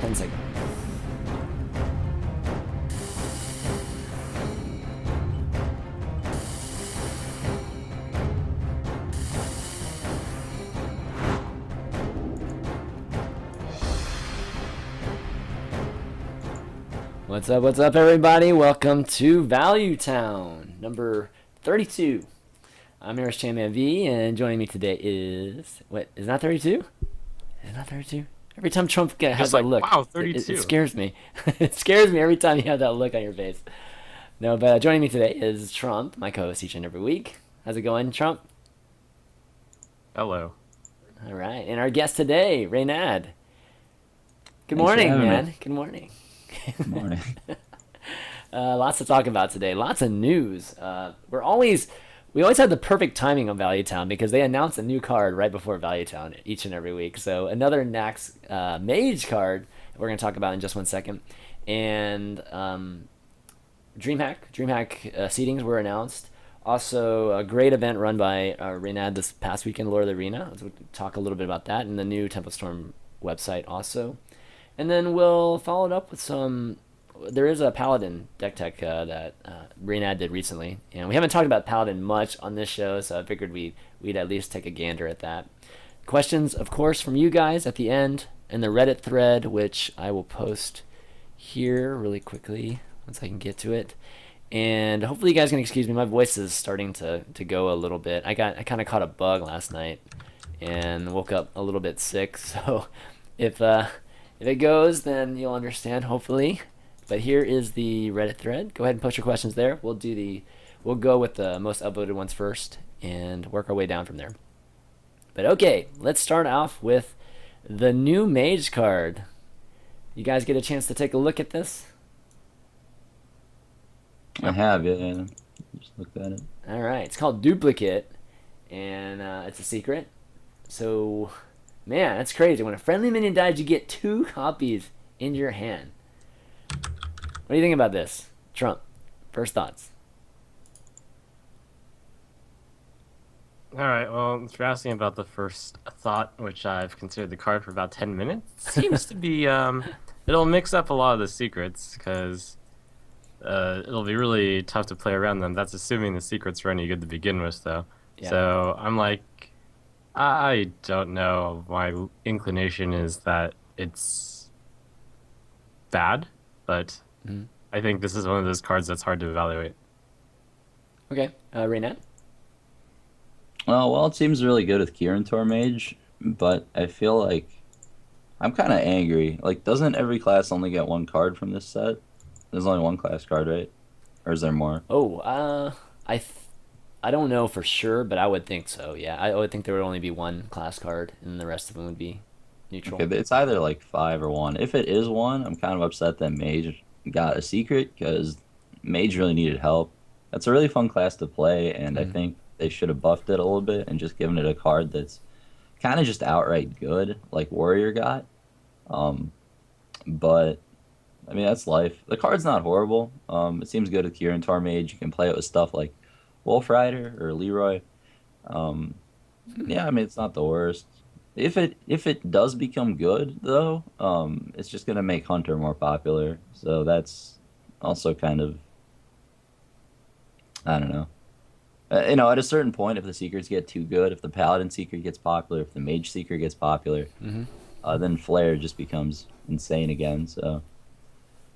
10 seconds. What's up, everybody? Welcome to Value Town, number 32. I'm your host, ChanManV, and joining me today is... Wait, is it not 32? Is it not 32? Every time Trump has that look, wow, 32. It scares me. It scares me every time you have that look on your face. No, but joining me today is Trump, my co-host each and every week. How's it going, Trump? Hello. All right, and our guest today, Reynad. Good Thanks morning, for having man. me. Good morning. Good morning. Lots to talk about today. Lots of news. We always have the perfect timing on Value Town because they announce a new card right before Value Town each and every week. So another Nax Mage card we're going to talk about in just 1 second. And Dreamhack seedings were announced. Also, a great event run by Reynad this past weekend, Lord of the Arena. We'll talk a little bit about that and the new Temple Storm website also. And then we'll follow it up with some... There is a Paladin deck tech that Reynad did recently. And we haven't talked about Paladin much on this show, so I figured we'd at least take a gander at that. Questions, of course, from you guys at the end in the Reddit thread, which I will post here really quickly once I can get to it. And hopefully you guys can excuse me. My voice is starting to go a little bit. I kind of caught a bug last night and woke up a little bit sick. So if it goes, then you'll understand, hopefully. But here is the Reddit thread. Go ahead and post your questions there. We'll go with the most upvoted ones first and work our way down from there. But okay, let's start off with the new Mage card. You guys get a chance to take a look at this? I have, yeah. Just looked at it. All right, it's called Duplicate, and it's a secret. So, man, that's crazy. When a friendly minion dies, you get 2 copies in your hand. What do you think about this, Trump? First thoughts. All right, well, if you're asking about the first thought, which I've considered the card for about 10 minutes, seems to be, it'll mix up a lot of the secrets, because it'll be really tough to play around them. That's assuming the secrets are any good to begin with, though. Yeah. So I'm like, I don't know. My inclination is that it's bad, but I think this is one of those cards that's hard to evaluate. Okay, Reynad? Well, it seems really good with Kirin Mage, but I feel like I'm kind of angry. Like, doesn't every class only get 1 card from this set? There's only 1 class card, right? Or is there more? Oh, I don't know for sure, but I would think so. Yeah, I would think there would only be 1 class card, and the rest of them would be neutral. Okay, it's either like 5 or 1. If it is 1, I'm kind of upset that Mage got a secret because Mage really needed help. That's a really fun class to play, and I think they should have buffed it a little bit and just given it a card that's kind of just outright good, like Warrior got. But I mean, that's life. The card's not horrible. It seems good with Kirin Mage. You can play it with stuff like Wolf Rider or Leroy. Yeah, I mean, it's not the worst. If it does become good, though, it's just gonna make Hunter more popular. So that's also kind of, I don't know. At a certain point, if the secrets get too good, if the Paladin secret gets popular, if the Mage secret gets popular, then Flare just becomes insane again. So,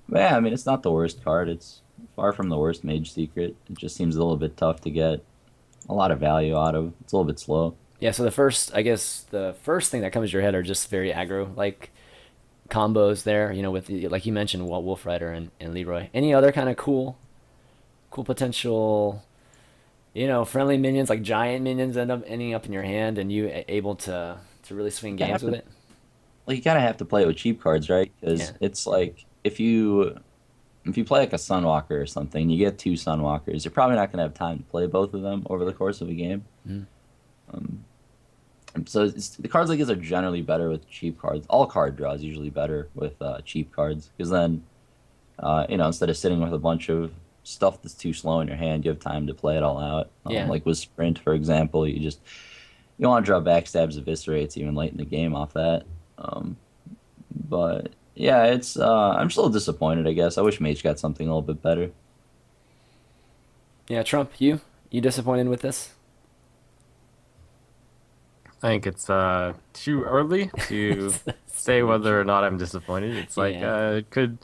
but yeah, I mean, it's not the worst card. It's far from the worst Mage secret. It just seems a little bit tough to get a lot of value out of. It's a little bit slow. Yeah, so the first thing that comes to your head are just very aggro, like combos there, with like you mentioned, Wolf Rider and Leroy. Any other kind of cool potential, friendly minions, like giant minions ending up in your hand and you able to really swing games with it? Well, you kind of have to play it with cheap cards, right? Because it's like if you play like a Sunwalker or something, you get 2 Sunwalkers, you're probably not going to have time to play both of them over the course of a game. So the cards like this are generally better with cheap cards. All card draw is usually better with cheap cards because then, instead of sitting with a bunch of stuff that's too slow in your hand, you have time to play it all out. Like with Sprint, for example, you want to draw backstabs, eviscerates even late in the game off that. But Yeah, it's I'm still disappointed, I guess. I wish Mage got something a little bit better. Yeah, Trump, you disappointed with this? I think it's too early to say whether or not I'm disappointed. It's like Yeah. it could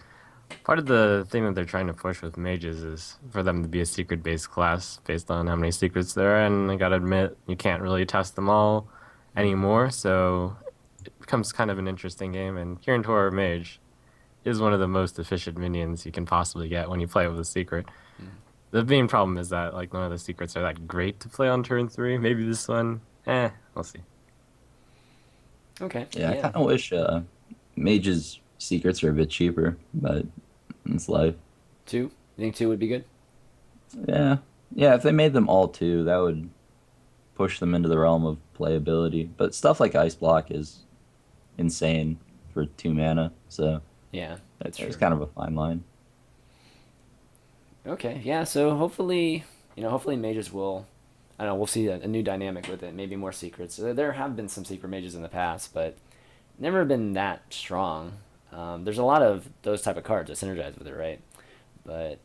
part of the thing that they're trying to push with mages is for them to be a secret based class based on how many secrets there are, and I gotta admit you can't really test them all anymore, so it becomes kind of an interesting game. And Kirin Tor Mage is one of the most efficient minions you can possibly get when you play with a secret. The main problem is that like none of the secrets are that great to play on turn three. Maybe this one, we'll see. Okay. Yeah, I Yeah. kind of wish Mage's secrets are a bit cheaper, but it's life. Two. You think two would be good? Yeah, yeah. If they made them all two, that would push them into the realm of playability. But stuff like Ice Block is insane for 2 mana, so Yeah, that's true. it's kind of a fine line. Okay. Yeah. So hopefully, hopefully mages will. I don't know. We'll see a new dynamic with it. Maybe more secrets. There have been some secret mages in the past, but never been that strong. There's a lot of those type of cards that synergize with it, right? But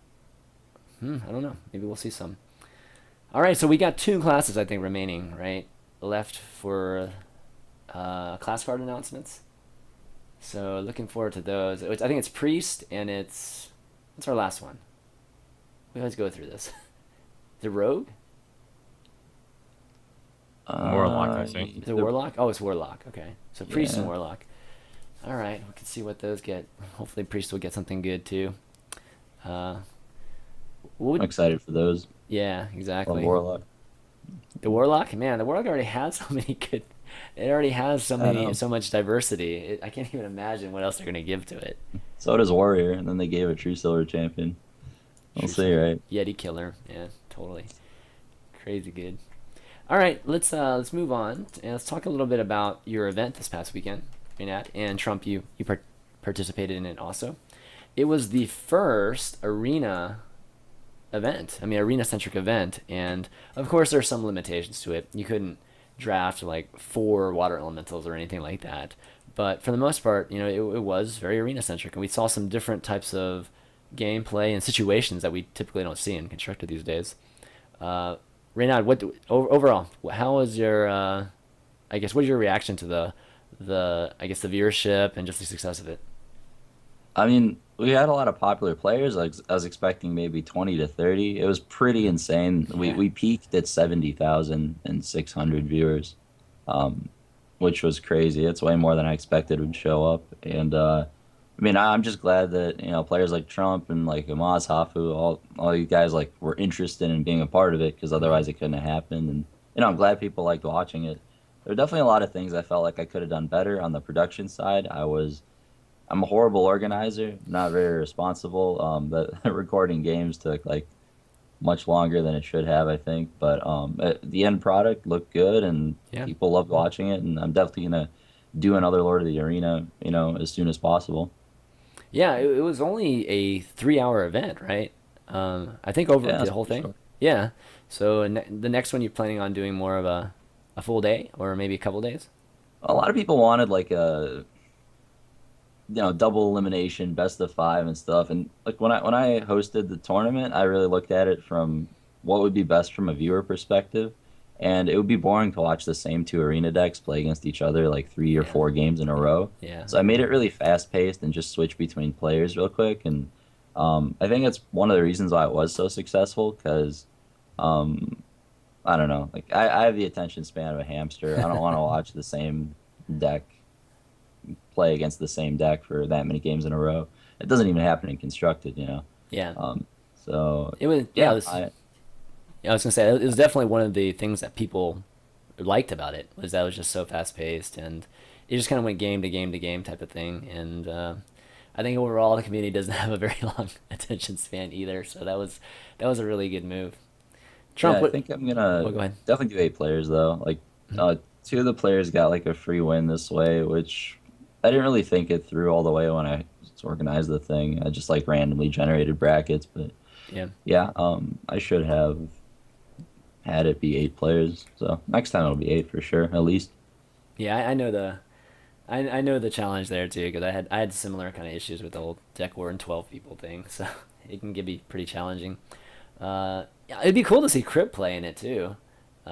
I don't know. Maybe we'll see some. All right, so we got two classes I think remaining, right? Left for class card announcements. So looking forward to those. I think it's priest and it's what's our last one? We always go through this. The rogue? Warlock, I think. Is it warlock? Oh, it's warlock. Okay, so priest and Yeah, warlock. All right, we can see what those get. Hopefully, priest will get something good too. Uh, what I'm would, excited for those. yeah, Love exactly. Warlock. The warlock, man, the warlock already has so many good. It already has I know. so much diversity. I can't even imagine what else they're gonna give to it. So does Warrior, and then they gave a True Silver Champion. We'll True see, Silver. right? Yeti killer, yeah, totally crazy good. All right, let's move on and let's talk a little bit about your event this past weekend, Reynad, and Trump. You participated in it also. It was the first arena event. I mean, arena centric event, and of course there's some limitations to it. You couldn't draft like four water elementals or anything like that. But for the most part, it was very arena centric, and we saw some different types of gameplay and situations that we typically don't see in constructed these days. Uh, Reynad, overall, how was your? I guess what is your reaction to the I guess the viewership and just the success of it? I mean, we had a lot of popular players. I was expecting maybe 20 to 30. It was pretty insane. We Yeah. we peaked at 70,600 viewers, um, which was crazy. It's way more than I expected would show up. And I mean, I'm just glad that players like Trump and like Amaz Hafu, all you guys like were interested in being a part of it because otherwise it couldn't have happened. And I'm glad people liked watching it. There were definitely a lot of things I felt like I could have done better on the production side. I'm a horrible organizer, not very responsible. The recording games took like much longer than it should have, I think. But the end product looked good, and Yeah. people loved watching it. And I'm definitely gonna do another Lord of the Arena, as soon as possible. Yeah, it was only a 3 hour event, right? I think over Yeah, the that's whole pretty thing. short. Yeah. So the next one you're planning on doing more of a full day or maybe a couple days? A lot of people wanted like a double elimination, best of five and stuff. And like when I hosted the tournament, I really looked at it from what would be best from a viewer perspective. And it would be boring to watch the same two arena decks play against each other like three or Yeah. four games in a row. Yeah. So I made it really fast paced and just switch between players real quick. And I think that's one of the reasons why it was so successful because um, I don't know, like I have the attention span of a hamster. I don't want to watch the same deck play against the same deck for that many games in a row. It doesn't even happen in constructed. Yeah. Um, so It was yeah, yeah, it was Yeah, I was gonna say it was definitely one of the things that people liked about it was that it was just so fast paced and it just kind of went game to game to game type of thing. And I think overall the community doesn't have a very long attention span either, so that was a really good move. yeah, Trump, I what? think I'm Oh, gonna go ahead. definitely do 8 players though. Like two of the players got like a free win this way, which I didn't really think it through all the way when I organized the thing. I just like randomly generated brackets, but Yeah, yeah, I should have had it be 8 players. So next time it'll be 8 for sure, at least. yeah, I know I know the challenge there too because I had similar kind of issues with the whole deck war and 12 people thing, so it can be pretty challenging. Yeah, it'd be cool to see Crip play in it too.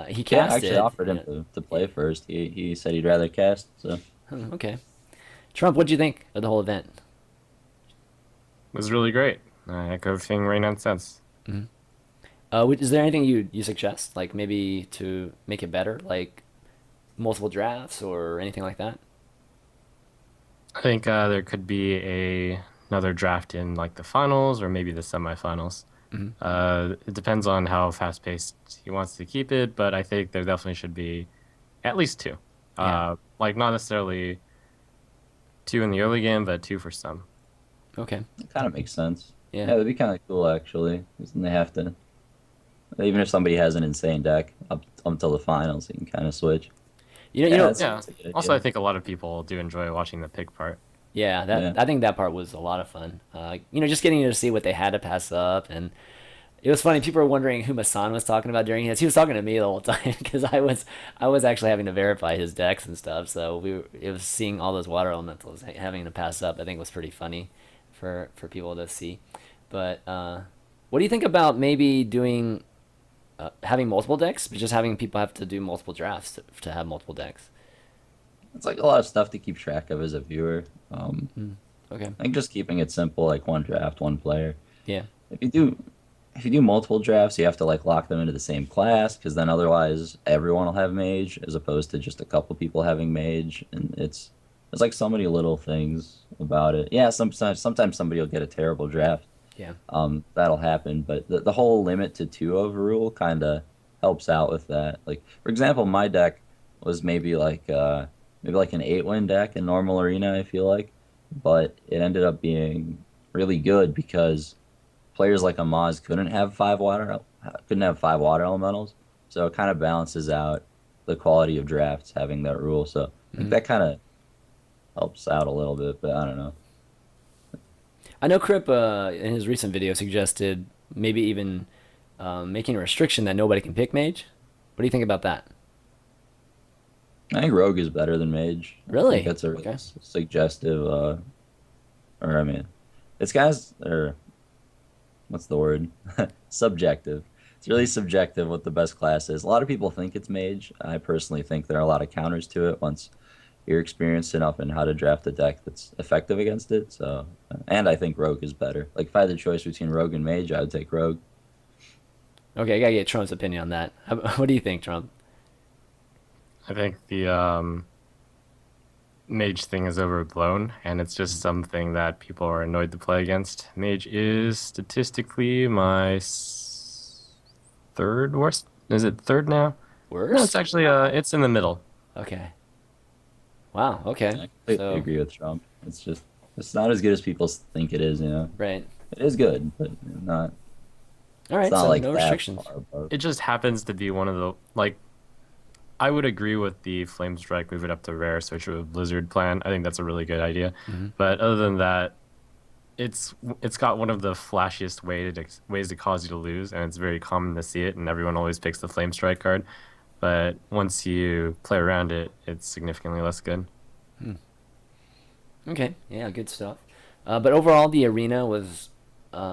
He Yeah, I actually casted. offered him to play first. He said he'd rather cast. So Okay. Trump, what'd you think of the whole event? It was really great. I echo everything Reynad says. Is there anything you suggest, like maybe to make it better, like multiple drafts or anything like that? I think there could be another draft in like the finals or maybe the semifinals. It depends on how fast paced he wants to keep it, but I think there definitely should be at least two. Yeah. Like not necessarily two in the early game, but two for some. Okay. it kind of makes sense. Yeah. Yeah, that'd be kind of cool actually. 'Cause then they have to, even if somebody has an insane deck up until the finals, you can kind of switch. You know, Yeah, Yeah. that's a good Also, I idea. think a lot of people do enjoy watching the pick part. yeah. Yeah. I think that part was a lot of fun. Just getting to see what they had to pass up, and it was funny. People were wondering who Masan was talking about during his. He was talking to me the whole time because I was actually having to verify his decks and stuff. So it was seeing all those water elementals having to pass up. I think was pretty funny for people to see. But what do you think about maybe doing having multiple decks, but just having people have to do multiple drafts to have multiple decks? It's like a lot of stuff to keep track of as a viewer. Okay. I think just keeping it simple, like one draft, one player. Yeah. If you do if you do multiple drafts, you have to like lock them into the same class because then otherwise everyone will have mage as opposed to just a couple people having mage, and there's like so many little things about it. Yeah, sometimes somebody will get a terrible draft. Yeah. That'll happen, but the whole limit to two overrule kind of helps out with that. Like for example, my deck was maybe like an 8-win deck in normal arena, I feel like, but it ended up being really good because players like Amaz couldn't have five water elementals, so it kind of balances out the quality of drafts having that rule. So I think that kind of helps out a little bit, but I don't know. I know Crip in his recent video suggested maybe even making a restriction that nobody can pick mage. What do you think about that? I think Rogue is better than Mage. I think Really? that's a really Okay. suggestive, or I mean, it's guys or what's the word? Subjective. It's really subjective what the best class is. A lot of people think it's Mage. I personally think there are a lot of counters to it once you're experienced enough in how to draft a deck that's effective against it. So, and I think Rogue is better. Like if I had the choice between Rogue and Mage, I would take Rogue. Okay, I gotta get Trump's opinion on that. What do you think, Trump? I think the mage thing is overblown, and it's just something that people are annoyed to play against. Mage is statistically my third worst. Is it third now? No, it's Worst? actually it's in the middle. Okay. Wow. Okay. I completely So, agree with Trump. It's not as good as people think it is. You know, right. it is good, but not. All It's right. not So like no that restrictions. far above. It just happens to be one of the like. I would agree with the Flame Strike, move it up to rare, switch it with Blizzard plan. I think that's a really good idea. But other than that, it's got one of the flashiest ways to cause you to lose, and it's very common to see it, and everyone always picks the Flame Strike card. But once you play around it, it's significantly less good. Okay. Yeah. Good stuff. But overall, the arena was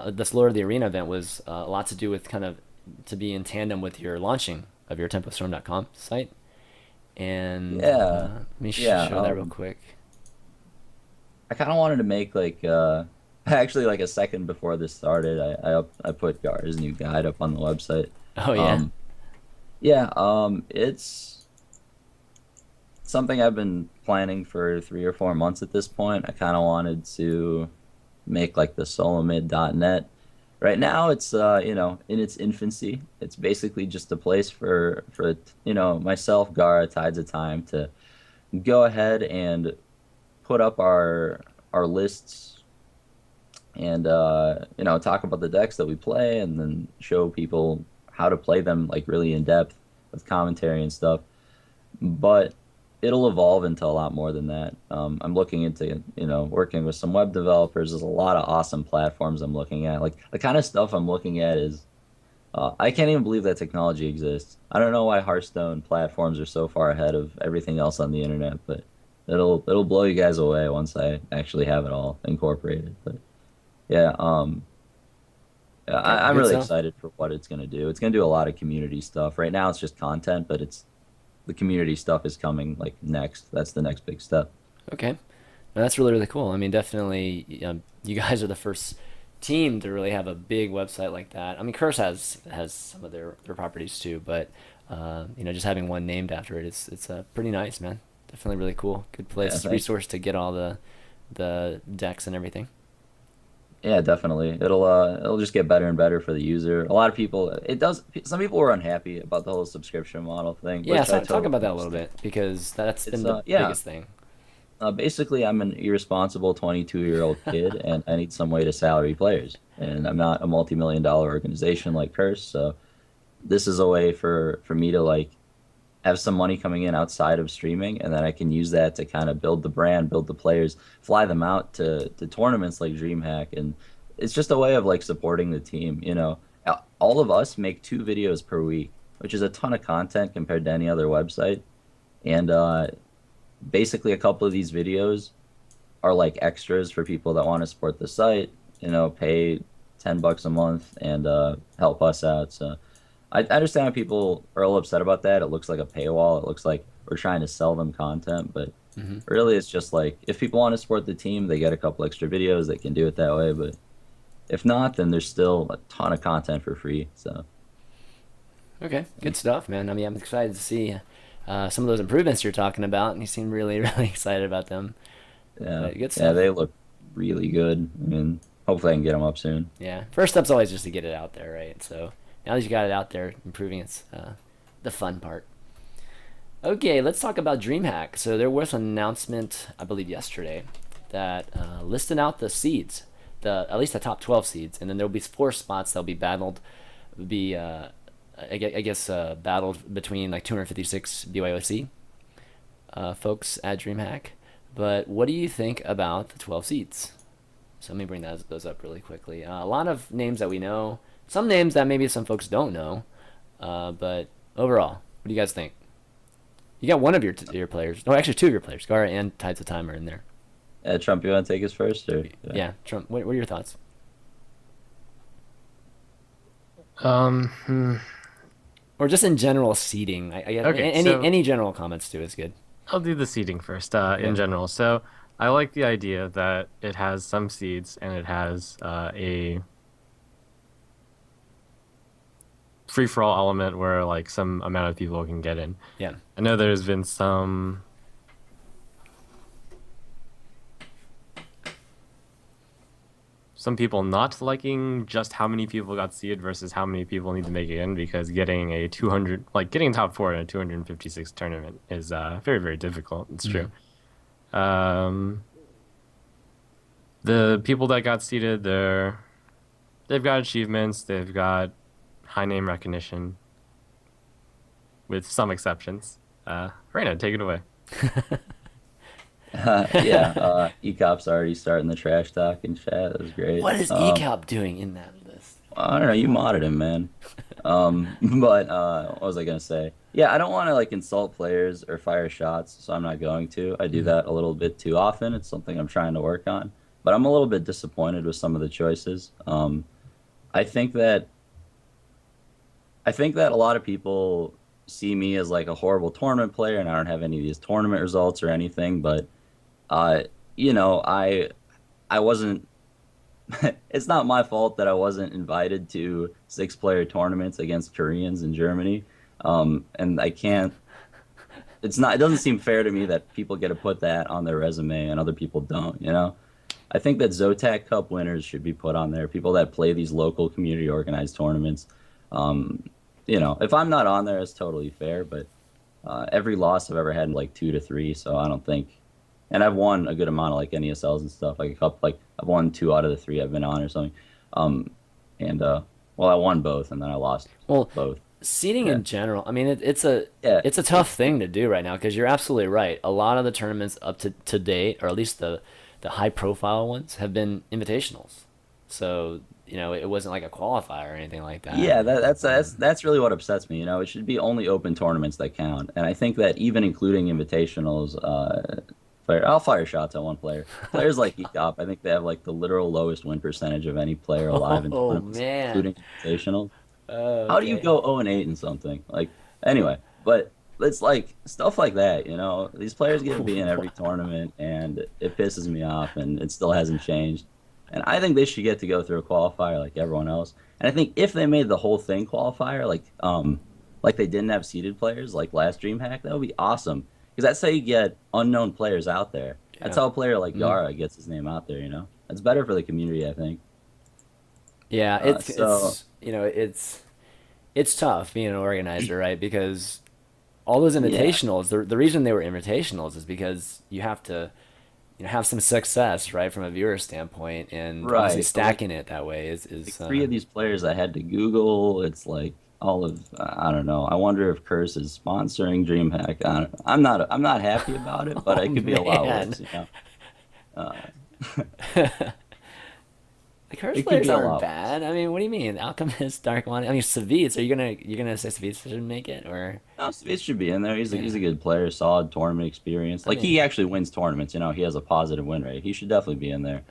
this lore of the arena event was a lot to do with kind of to be in tandem with your launching of your tempostorm.com site. And Yeah, let me yeah. show that real quick. I kind of wanted to make like actually like a second before this started, I put Gar's new guide up on the website. Oh yeah. Yeah, it's something I've been planning for 3 or 4 months at this point. I kind of wanted to make like the solomid.net. Right now, it's in its infancy. It's basically just a place for myself, Gara, Tides of Time to go ahead and put up our lists and talk about the decks that we play and then show people how to play them like really in depth with commentary and stuff. But it'll evolve into a lot more than that. I'm looking into working with some web developers. There's a lot of awesome platforms I'm looking at. Like the kind of stuff I'm looking at is I can't even believe that technology exists. I don't know why Hearthstone platforms are so far ahead of everything else on the internet, but It'll blow you guys away once I actually have it all incorporated. But yeah, Okay, I'm good really stuff. excited for what it's gonna do. It's gonna do a lot of community stuff. Right now, it's just content, but it's the community stuff is coming like next. That's the next big step. Okay. No, that's really, really cool. I mean, definitely, you guys are the first team to really have a big website like that. I mean, Curse has some of their properties too, but just having one named after it, it's pretty nice, man. Definitely really cool. Good Yeah, place, thanks. resource to get all the decks and everything. Yeah, definitely. It'll just get better and better for the user. A lot of people, it does. Some people were unhappy about the whole subscription model thing, Yeah, which I so talk totally about that a little understand. bit because that's It's been the yeah. biggest thing. Basically, I'm an irresponsible 22-year-old kid, and I need some way to salary players. And I'm not a multi-million-dollar organization like Curse, so this is a way for me to like have some money coming in outside of streaming, and then I can use that to kind of build the brand, build the players, fly them out to tournaments like Dreamhack, and it's just a way of like supporting the team. All of us make 2 videos per week, which is a ton of content compared to any other website, and basically a couple of these videos are like extras for people that want to support the site. Pay $10 a month and help us out. So I understand why people are a little upset about that. It looks like a paywall. It looks like we're trying to sell them content, but Hmm. really it's just like if people want to support the team, they get a couple extra videos. They can do it that way. But if not, then there's still a ton of content for free. So Okay, good stuff, man. I mean, I'm excited to see some of those improvements you're talking about, and you seem really, really excited about them. yeah, But good yeah, stuff. they look really good. I mean, hopefully I can get them up soon. Yeah, first step's always just to get it out there, right? So now that you got it out there, improving it's the fun part. Okay, let's talk about DreamHack. So there was an announcement, I believe yesterday, that listed out the seeds, the at least the top 12 seeds, and then there will be 4 spots that'll be battled, be I guess battled between like 256 BYOC folks at DreamHack. But what do you think about the 12 seeds? So let me bring those up really quickly. A lot of names that we know, some names that maybe some folks don't know, but overall, what do you guys think? You got one of your players. No, actually two of your players. Gara and Tides of Time are in there. Trump, you want to take us first, or yeah. Yeah, Trump. What are your thoughts? Hmm. Or just in general seeding. I guess Okay, any so any general comments too is good. I'll do the seeding first, Okay. in general. So I like the idea that it has some seeds and it has a free-for-all element where like some amount of people can get in. Yeah. I know there's been some people not liking just how many people got seeded versus how many people need to make it in because getting a 200 like getting top 4 in a 256 tournament is very very difficult. It's true. Um, the people that got seeded, they've got achievements, they've got high name recognition, with some exceptions. Reynad, take it away. Yeah, Ecop's already starting the trash talk in chat. That was great. What is ECAP doing in that list? I don't know. You modded him, man. But what was I gonna say? Yeah, I don't want to like insult players or fire shots, so I'm not going to. I do that a little bit too often. It's something I'm trying to work on. But I'm a little bit disappointed with some of the choices. I think that I think that a lot of people see me as like a horrible tournament player, and I don't have any of these tournament results or anything. But uh, I wasn't. It's not my fault that I wasn't invited to 6-player tournaments against Koreans in Germany. And I can't. It's not. It doesn't seem fair to me that people get to put that on their resume and other people don't. I think that Zotac Cup winners should be put on there. People that play these local community organized tournaments. Um, if I'm not on there, it's totally fair. But every loss I've ever had like 2 to 3, so I don't think. And I've won a good amount of like NESLs and stuff. Like a couple, like I've won 2 out of the 3 I've been on or something. Um, and well, I won both, and then I lost Well, both. seeding Yeah, in general, I mean, it's a yeah, it's a tough thing to do right now because you're absolutely right. A lot of the tournaments up to date, or at least the high profile ones, have been invitationals. So it wasn't like a qualifier or anything like that. yeah. That's really what upsets me. It should be only open tournaments that count. And I think that even including invitationals player. I'll fire shots at one player. Players like Ecop, I think they have like the literal lowest win percentage of any player alive in Oh tournaments, man. including invitational. Oh, How do you okay. go 0-8 in something? Like, anyway, but it's like stuff like that, you know. These players get to be in every tournament, and it pisses me off, and it still hasn't changed. And I think they should get to go through a qualifier like everyone else. And I think if they made the whole thing qualifier, like they didn't have seeded players like last DreamHack, that would be awesome. Because that's how you get unknown players out there. That's Yeah. how a player like Mm. Yara gets his name out there, you know. That's better for the community, I think. Yeah, So it's tough being an organizer, right? Because all those yeah, invitationals, the reason they were invitationals is because you have to, have some success, right, from a viewer standpoint, and obviously right. But like stacking it that way like is three of these players I had to Google. It's like all of I don't know. I wonder if Curse is sponsoring DreamHack. I'm not happy about it, but oh it could be a lot man. worse. You know, uh, The curse it could players be a aren't lot worse. bad. I mean, what do you mean? Alchemist, Dark One. I mean, Savitz. Are you gonna say Savitz should make it, or No, Space should be in there. He's yeah? a good player, solid tournament experience. I Like mean, he actually wins tournaments. You know, he has a positive win rate. He should definitely be in there.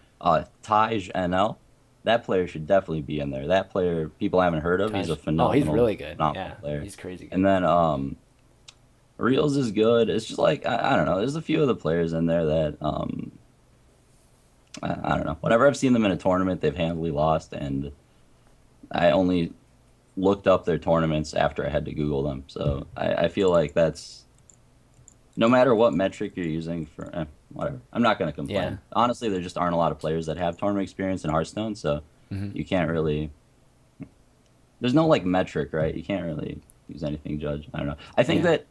Taj NL, that player should definitely be in there. That player people haven't heard of. He's Taj. a Oh, he's phenomenal, really good. phenomenal Yeah, player. he's crazy good. And then Reels is good. It's just like I don't know. There's a few of the players in there that I don't know. Whenever I've seen them in a tournament, they've handily lost, and I only looked up their tournaments after I had to Google them. So I feel like that's no matter what metric you're using for whatever. I'm not going to Yeah. complain. Honestly, there just aren't a lot of players that have tournament experience in Hearthstone, so Hmm. you can't really. There's no like metric, right? You can't really use anything judge. I don't know. I think Yeah. that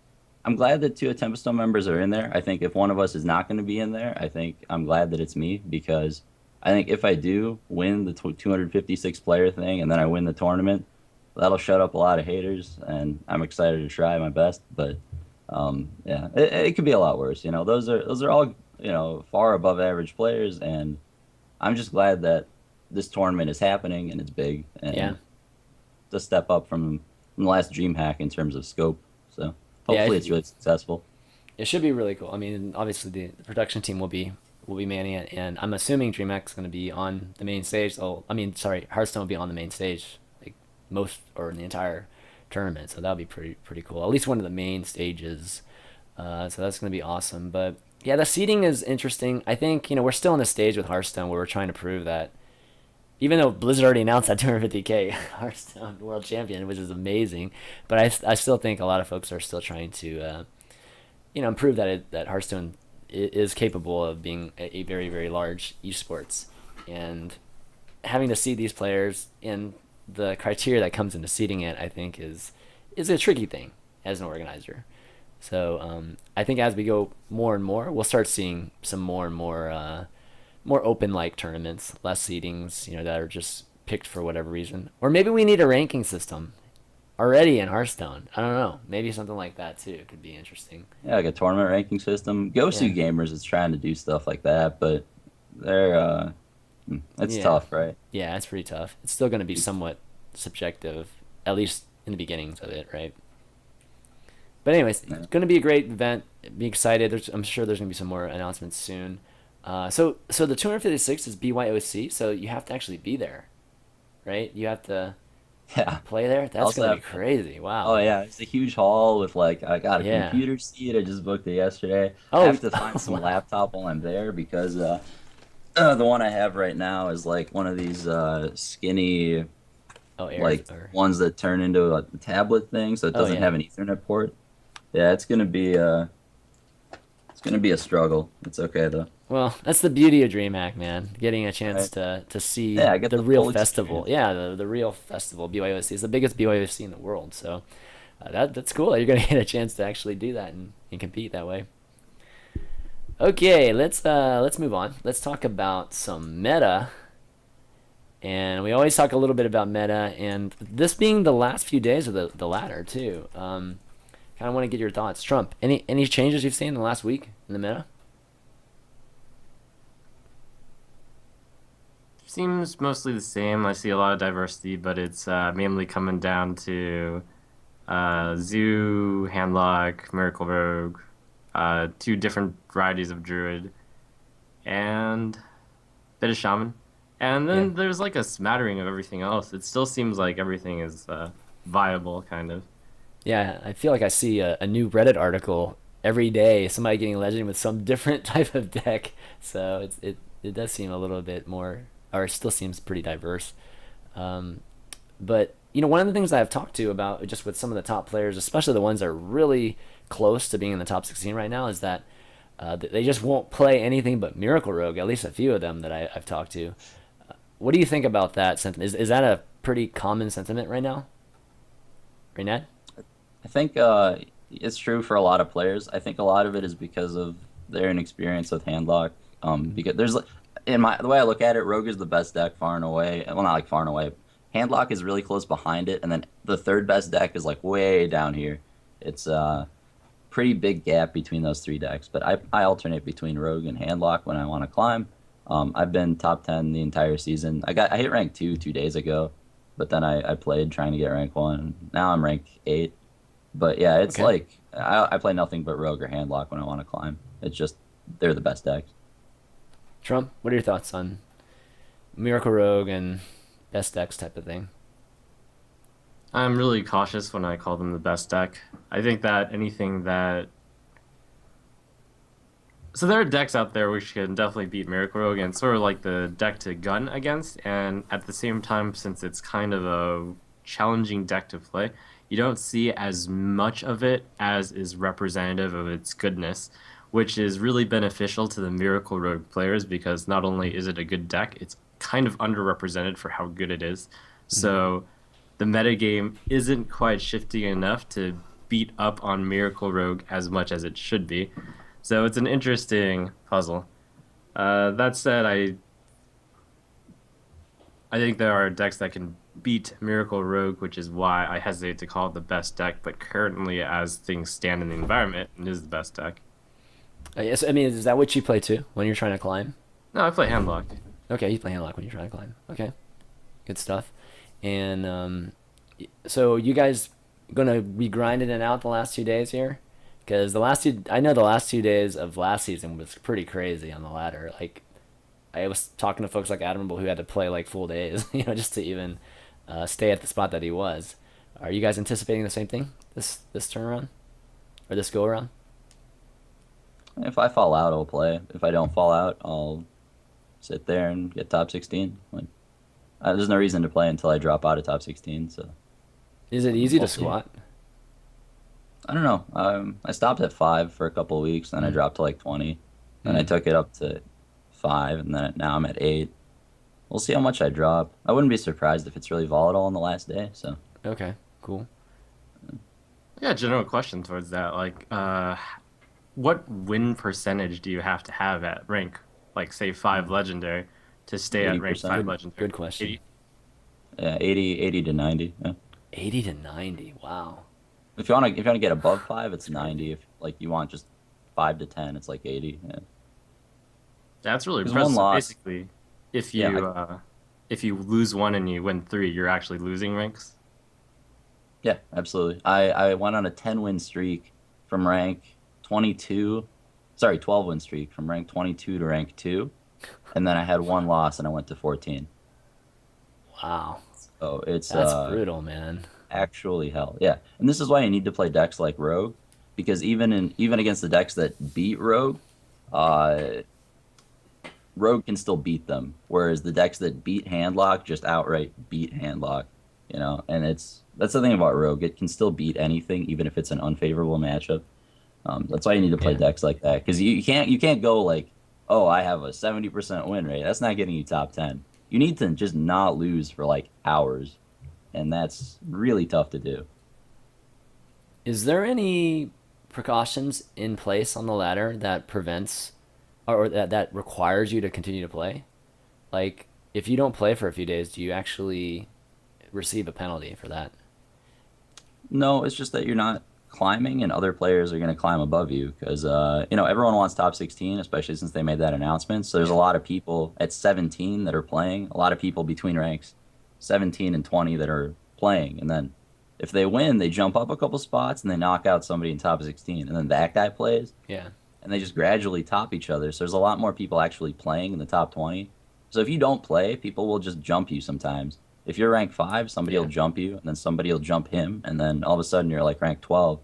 I'm glad that two of Tempestone members are in there. I think if one of us is not going to be in there, I think I'm glad that it's me because I think if I do win the 256 player thing and then I win the tournament, that'll shut up a lot of haters, and I'm excited to try my best. But yeah, it could be a lot worse. You know, those are all far above average players, and I'm just glad that this tournament is happening and it's big Yeah. and to step up from the last DreamHack in terms of scope. So Yeah. hopefully it's really successful. It should be really cool. I mean, obviously the production team will be manning it, and I'm assuming DreamHack's going to be on the main stage. Oh, I mean, sorry, Hearthstone will be on the main stage, like most or in the entire tournament. So that'll be pretty cool. At least one of the main stages. So that's going to be awesome. But yeah, the seeding is interesting. I think we're still in a stage with Hearthstone where we're trying to prove that even though Blizzard already announced that 250K Hearthstone World Champion, which is amazing, but I still think a lot of folks are still trying to prove that Hearthstone is capable of being a very very large esports, and having to seed these players and the criteria that comes into seeding it, I think is a tricky thing as an organizer. So I think as we go more and more, we'll start seeing some more and more open like tournaments, less seedings, that are just picked for whatever reason. Or maybe we need a ranking system already in Hearthstone. I don't know. Maybe something like that too could be interesting. Yeah, like a tournament ranking system. Yeah. Gosu Gamers is trying to do stuff like that, but they're it's Yeah. tough, right? Yeah, it's pretty tough. It's still going to be somewhat subjective, at least in the beginnings of it, right? But anyways, Yeah. it's going to be a great event. Be excited. I'm sure there's going to be some more announcements soon. So the 256 is BYOC, so you have to actually be there, right? You have to Yeah. play there. That's Also going to be have crazy. oh Wow. yeah, it's a huge hall with like I got a Yeah. computer seat. I just booked it yesterday. I Oh, have to find some wow. laptop while I'm there because the one I have right now is like one of these skinny Oh, air like or ones that turn into a tablet thing, so it oh doesn't yeah. have an Ethernet port. Yeah, it's gonna be a struggle. It's okay though. Well, that's the beauty of DreamHack, man. Getting a chance Right? to see Yeah, I get the the real full festival. experience. Yeah, the real festival. BYOC is the biggest BYOC in the world. So that's cool that you're gonna get a chance to actually do that and compete that way. Okay, let's move on. Let's talk about some meta. And we always talk a little bit about meta, and this being the last few days of the ladder too. Kind of want to get your thoughts, Trump. Any changes you've seen in the last week in the meta? Seems mostly the same. I see a lot of diversity, but it's mainly coming down to Zoo, Handlock, Miracle Rogue, two different varieties of druid, and bit of shaman. And Yeah. then there's like a smattering of everything else. It still seems like everything is viable, kind of. Yeah, I feel like I see a new Reddit article every day, somebody getting legend with some different type of deck. So it does seem a little bit more, or it still seems pretty diverse. Um, but one of the things I've talked to about just with some of the top players, especially the ones that are really close to being in the top 16 right now, is that they just won't play anything but Miracle Rogue. At least a few of them that I've talked to. What do you think about that sentiment? Is that a pretty common sentiment right now, Reynad? I think it's true for a lot of players. I think a lot of it is because of their inexperience with handlock. Because there's the way I look at it, Rogue is the best deck far and away. Well, not like far and away. Handlock is really close behind it, and then the third best deck is like way down here. It's a pretty big gap between those three decks. But I alternate between Rogue and Handlock when I want to climb. I've been top 10 the entire season. I hit rank 2 days ago, but then I played trying to get rank 1. Now I'm rank 8. But yeah, it's Okay. like I play nothing but Rogue or Handlock when I want to climb. It's just they're the best decks. Trump, what are your thoughts on Miracle Rogue and best decks type of thing? I'm really cautious when I call them the best deck. I think that anything that so there are decks out there which can definitely beat Miracle Rogue and sort of like the deck to gun against, and at the same time, since it's kind of a challenging deck to play, you don't see as much of it as is representative of its goodness, which is really beneficial to the Miracle Rogue players because not only is it a good deck, it's kind of underrepresented for how good it is. So the metagame isn't quite shifting enough to beat up on Miracle Rogue as much as it should be. So it's an interesting puzzle. That said, I think there are decks that can beat Miracle Rogue, which is why I hesitate to call it the best deck. But currently, as things stand in the environment, it is the best deck. Yes, I mean, is that what you play too when you're trying to climb? No, I play Handlock. Okay, you play Handlock when you're trying to climb. Okay, good stuff. And so you guys gonna be grinding it out the last 2 days here? Because I know the last 2 days of last season was pretty crazy on the ladder. Like, I was talking to folks like Admirable who had to play like full days, just to even stay at the spot that he was. Are you guys anticipating the same thing this turnaround or this go around? If I fall out, I'll play. If I don't fall out, I'll sit there and get top 16. Like, there's no reason to play until I drop out of top 16. So Is it easy we'll to see. squat? I don't know. I stopped at 5 for a couple of weeks, then I dropped to like 20. Then I took it up to 5, and then now I'm at 8. We'll see how much I drop. I wouldn't be surprised if it's really volatile on the last day. So Okay, cool. Yeah, general question towards that. Like, what win percentage do you have to have at rank, like say 5 legendary, to stay at rank 80%. 5 legendary? Good question. 80? yeah, 80 to 90. Yeah. 80 to 90. Wow. If you want to get above 5, it's 90. If like you want just 5 to 10, it's like 80. Yeah. That's really 'Cause impressive. one loss- Basically, if Yeah, you if you lose 1 and you win 3, you're actually losing ranks. Yeah, absolutely. I went on a 10-win streak from rank 22, 12-win streak from rank 22 to rank 2, and then I had 1 loss and I went to 14. Wow. So it's That's brutal, man. actually hell. Yeah, and this is why you need to play decks like Rogue, because even against the decks that beat Rogue, Rogue can still beat them, whereas the decks that beat Handlock just outright beat Handlock. And that's the thing about Rogue. It can still beat anything, even if it's an unfavorable matchup. That's why you need to play Yeah. decks like that, because you can't go like, oh, I have a 70% win rate. That's not getting you top 10. You need to just not lose for like hours, and that's really tough to do. Is there any precautions in place on the ladder that prevents or that requires you to continue to play? Like, if you don't play for a few days, do you actually receive a penalty for that? No, it's just that you're not climbing, and other players are going to climb above you because everyone wants top 16, especially since they made that announcement. So there's a lot of people at 17 that are playing, a lot of people between ranks 17 and 20 that are playing, and then If they win, they jump up a couple spots and they knock out somebody in top 16, and then that guy plays, Yeah. and they just gradually top each other. So there's a lot more people actually playing in the top 20. So if you don't play, people will just jump you sometimes. If you're rank 5, somebody will Yeah. jump you, and then somebody will jump him, and then all of a sudden you're like rank 12,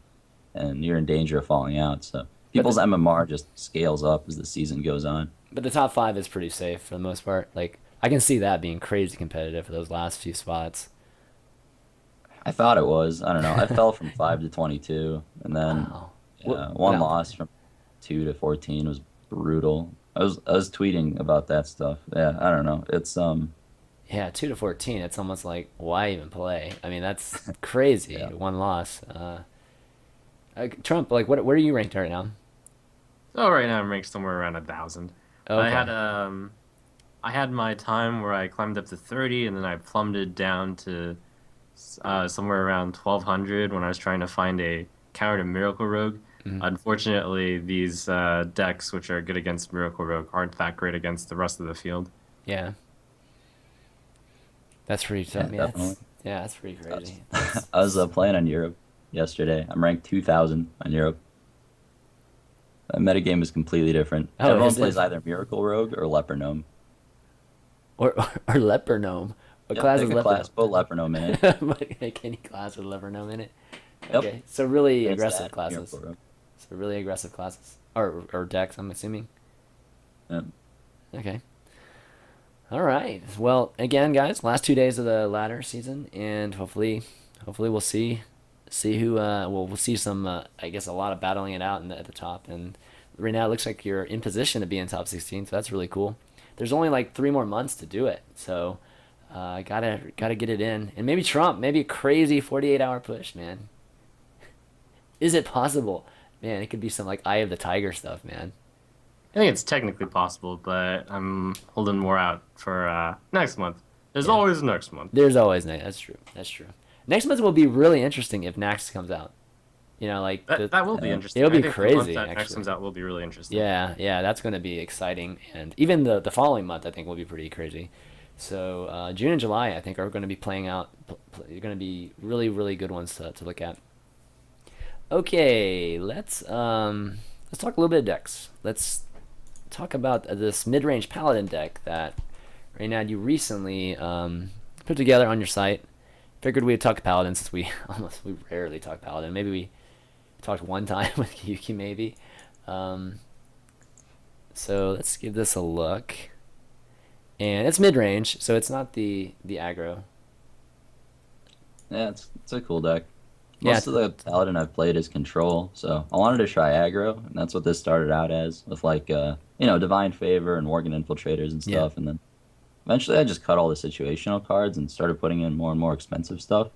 and you're in danger of falling out. So But people's the, MMR just scales up as the season goes on. but the top 5 is pretty safe for the most part. Like I can see that being crazy competitive for those last few spots. I thought it was. I don't know. I fell from 5 to 22, and then Wow. one Wow. loss from 2 to 14 was brutal. I was tweeting about that stuff. Yeah, I don't know. It's Yeah, 2 to 14. It's almost like why even play? I mean, that's crazy. yeah. One loss. Trump, like, where are you ranked right now? So right now I'm ranked somewhere around 1,000. Okay. I had my time where I climbed up to 30, and then I plummeted down to somewhere around 1,200 when I was trying to find a counter to Miracle Rogue. Mhm. Unfortunately, these decks, which are good against Miracle Rogue, aren't that great against the rest of the field. Yeah, that's pretty Yeah, tough. definitely. That's pretty I was, crazy. That's, I was playing on Europe yesterday. I'm ranked 2,000 on Europe. The metagame is completely different. Oh, Everyone is it? plays either Miracle Rogue or Leper Gnome. or Leper Gnome. What Yep, class pick is a Leper class, put Leper Gnome in it. Gnome? Like any class with Leper Gnome in it. Yep. Okay, so really Against aggressive that, classes. Miracle Rogue. So really aggressive classes, or decks. I'm assuming. Yep. Okay. All right. Well, again, guys, last 2 days of the ladder season, and hopefully we'll see who. We'll see some. I guess a lot of battling it out at the top, and right now it looks like you're in position to be in top 16, so that's really cool. There's only like 3 more months to do it, so gotta get it in, and maybe Trump, maybe a crazy 48-hour push, man. Is it possible? Man, it could be some like Eye of the Tiger stuff, man. I think it's technically possible, but I'm holding more out for next month. There's Yeah. always next month. There's always next. That's true. That's true. Next month will be really interesting if Nax comes out. You know, like That will be Yeah. interesting. It'll be I think the crazy, month that next actually. comes out will be really interesting. yeah, that's going to be exciting, and even the following month I think will be pretty crazy. So June and July I think are going to be playing out. They're going to be really good ones to look at. Okay, let's talk a little bit of decks. Let's talk about this mid-range Paladin deck that Reynad you recently put together on your site. Figured we'd talk Paladin since we rarely talk Paladin. Maybe we talked one time with Yuki maybe. So let's give this a look. And it's mid-range, so it's not the aggro. Yeah, it's a cool deck. Yeah. Most of the Paladin I've played is control, so I wanted to try aggro, and that's what this started out as, with like Divine Favor and Worgen Infiltrators and Yeah. stuff, and then eventually I just cut all the situational cards and started putting in more and more expensive stuff.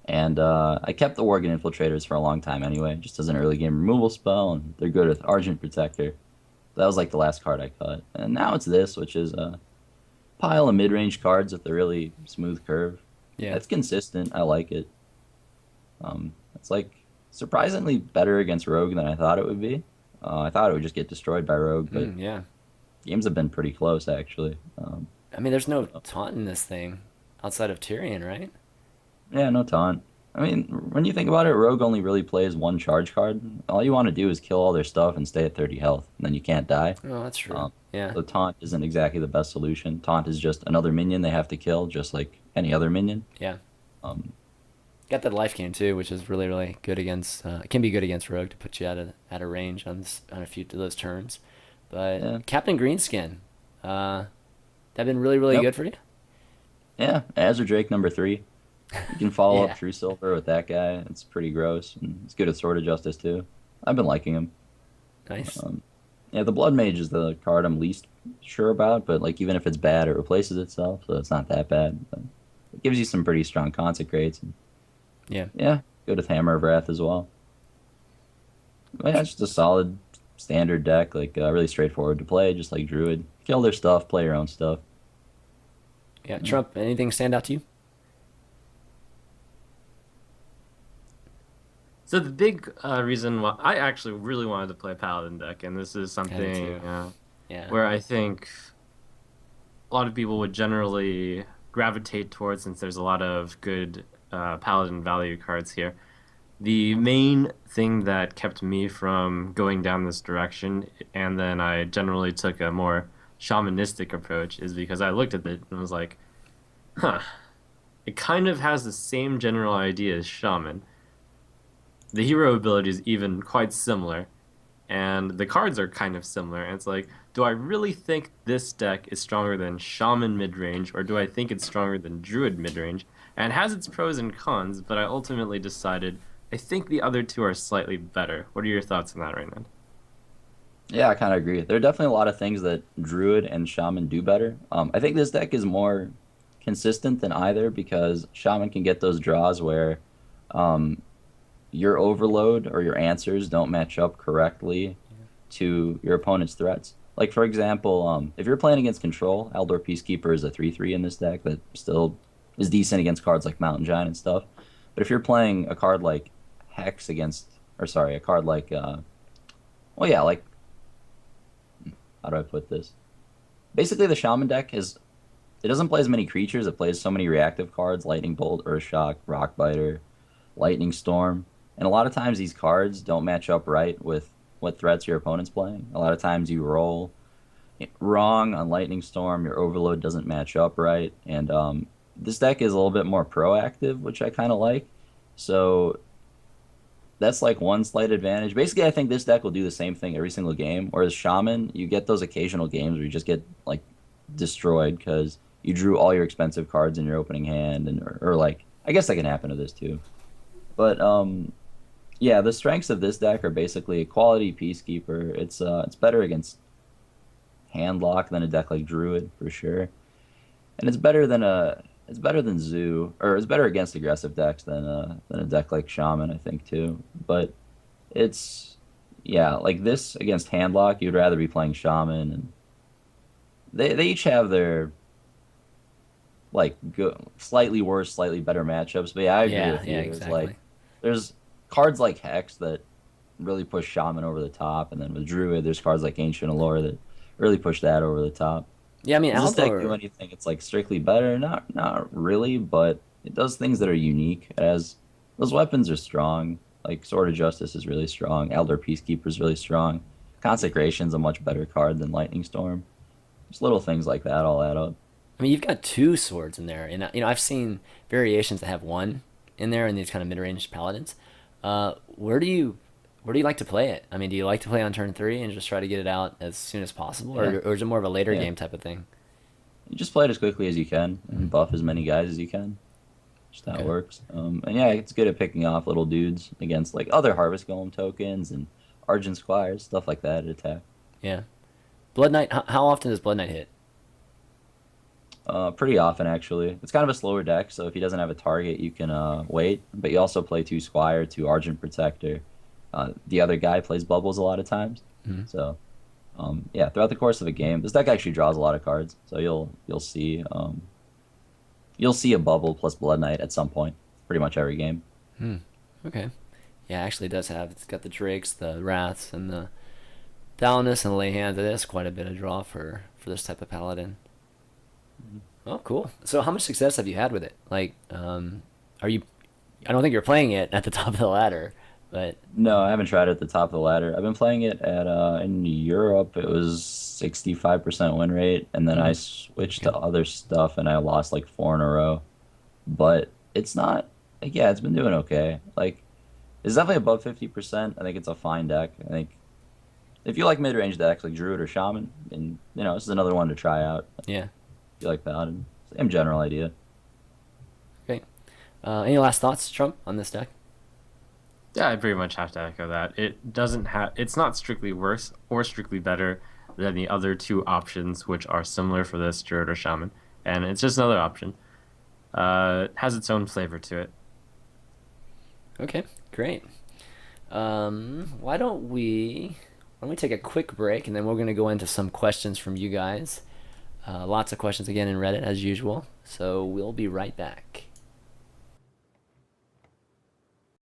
And I kept the Worgen Infiltrators for a long time anyway, just as an early game removal spell, and they're good with Argent Protector. That was like the last card I cut. And now it's this, which is a pile of mid-range cards with a really smooth curve. Yeah. It's consistent. I like it. It's like surprisingly better against Rogue than I thought it would be. I thought it would just get destroyed by Rogue, but Yeah. games have been pretty close actually. I mean, there's no taunt in this thing outside of Tyrion, right? Yeah, no taunt. I mean, when you think about it, Rogue only really plays one charge card. All you want to do is kill all their stuff and stay at 30 health, and then you can't die. Oh, that's true. Um, Yeah. So taunt isn't exactly the best solution. Taunt is just another minion they have to kill, just like any other minion. Yeah. Um, Got that life gain too, which is really good against. Can be good against Rogue to put you at a range on a few of those turns. But Yeah. Captain Greenskin, that been really Yep. good for you. yeah, Azure Drake number 3. You can follow Yeah. up True Silver with that guy. It's pretty gross. And it's good at Sword of Justice too. I've been liking him. Nice. Yeah, the Blood Mage is the card I'm least sure about, but like even if it's bad, it replaces itself, so it's not that bad. But it gives you some pretty strong consecrates. And Yeah. yeah, good with Hammer of Wrath as well. But yeah, it's just a solid standard deck, like really straightforward to play, just like Druid. Kill their stuff, play your own stuff. Yeah. Trump, anything stand out to you? So the big reason why I actually really wanted to play Paladin deck, and this is too. something Yeah. where I think a lot of people would generally gravitate towards, since there's a lot of good Paladin value cards here. The main thing that kept me from going down this direction, and then I generally took a more shamanistic approach, is because I looked at it and was like, huh, it kind of has the same general idea as Shaman. The hero ability is even quite similar, and the cards are kind of similar. And it's like, do I really think this deck is stronger than Shaman midrange, or do I think it's stronger than Druid midrange? And it has its pros and cons, but I ultimately decided I think the other two are slightly better. What are your thoughts on that, Reynad? Yeah, I kind of agree. There are definitely a lot of things that Druid and Shaman do better. I think this deck is more consistent than either because Shaman can get those draws where um, your overload or your answers don't match up correctly to your opponent's threats. Like, for example, if you're playing against Control, Aldor Peacekeeper is a 3/3 in this deck that still is decent against cards like Mountain Giant and stuff. But if you're playing a card like Hex against, or sorry, a card like, well, yeah, like, how do I put this? Basically, the Shaman deck it doesn't play as many creatures. It plays so many reactive cards: Lightning Bolt, Earthshock, Rockbiter, Lightning Storm. And a lot of times these cards don't match up right with what threats your opponent's playing. A lot of times you roll wrong on Lightning Storm, your overload doesn't match up right, and this deck is a little bit more proactive, which I kind of like. So that's like one slight advantage. Basically, I think this deck will do the same thing every single game. Whereas Shaman, you get those occasional games where you just get like destroyed because you drew all your expensive cards in your opening hand, and or like I guess that can happen to this too. But yeah, the strengths of this deck are basically a quality Peacekeeper. It's better against Handlock than a deck like Druid for sure, and it's better than Zoo, or it's better against aggressive decks than a deck like Shaman, I think too. But it's yeah, like this against Handlock, you'd rather be playing Shaman, and they each have their like slightly worse, slightly better matchups. But yeah, I agree Yeah, with you. yeah, There's exactly. there's cards like Hex that really push Shaman over the top, and then with Druid, there's cards like Ancient Allure that really push that over the top. Yeah, I mean, Does this deck do Aldor. anything? It's like strictly better? Not really, but it does things that are unique. As those weapons are strong. Like Sword of Justice is really strong. Elder Peacekeeper is really strong. Consecration's a much better card than Lightning Storm. Just little things like that all add up. I mean, you've got two swords in there, and I've seen variations that have one in there in these kind of mid-range paladins. Where do you like to play it? I mean, do you like to play on turn three and just try to get it out as soon as possible, Yeah, or is it more of a later yeah. game type of thing? You just play it as quickly as you can and Mm. buff as many guys as you can. Just how it Okay. works. And yeah, it's good at picking off little dudes against like other Harvest Golem tokens and Argent Squires, stuff like that at attack. Yeah. Blood Knight. How often does Blood Knight hit? Pretty often actually. It's kind of a slower deck, so if he doesn't have a target, you can wait. But you also play two Squire, two Argent Protector. The other guy plays Bubbles a lot of times. Mhm. So yeah, throughout the course of a game, this deck actually draws a lot of cards. So you'll see a Bubble plus Blood Knight at some point, pretty much every game. Hmm. Okay. Yeah, actually, it does have. It's got the Drakes, the Wraths, and the Thalamus and the Lay Hands. It is quite a bit of draw for this type of paladin. Oh, cool. So, how much success have you had with it? Like, are you? I don't think you're playing it at the top of the ladder, but No, I haven't tried it at the top of the ladder. I've been playing it at in Europe. It was 65% win rate, and then I mm, switched okay. to other stuff, and I lost like four in a row. But it's not. Like, yeah, it's been doing okay. Like, it's definitely above 50%. I think it's a fine deck. I think if you like mid-range decks like Druid or Shaman, and this is another one to try out. If Yeah. you like Paladin, same general idea. Okay. Any last thoughts, Trump, on this deck? Yeah, I pretty much have to echo that. It doesn't have. It's not strictly worse or strictly better than the other two options, which are similar for this Druid or Shaman, and it's just another option. It has its own flavor to it. Okay, great. Why don't we take a quick break and then we're gonna go into some questions from you guys. Lots of questions again in Reddit as usual. So we'll be right back.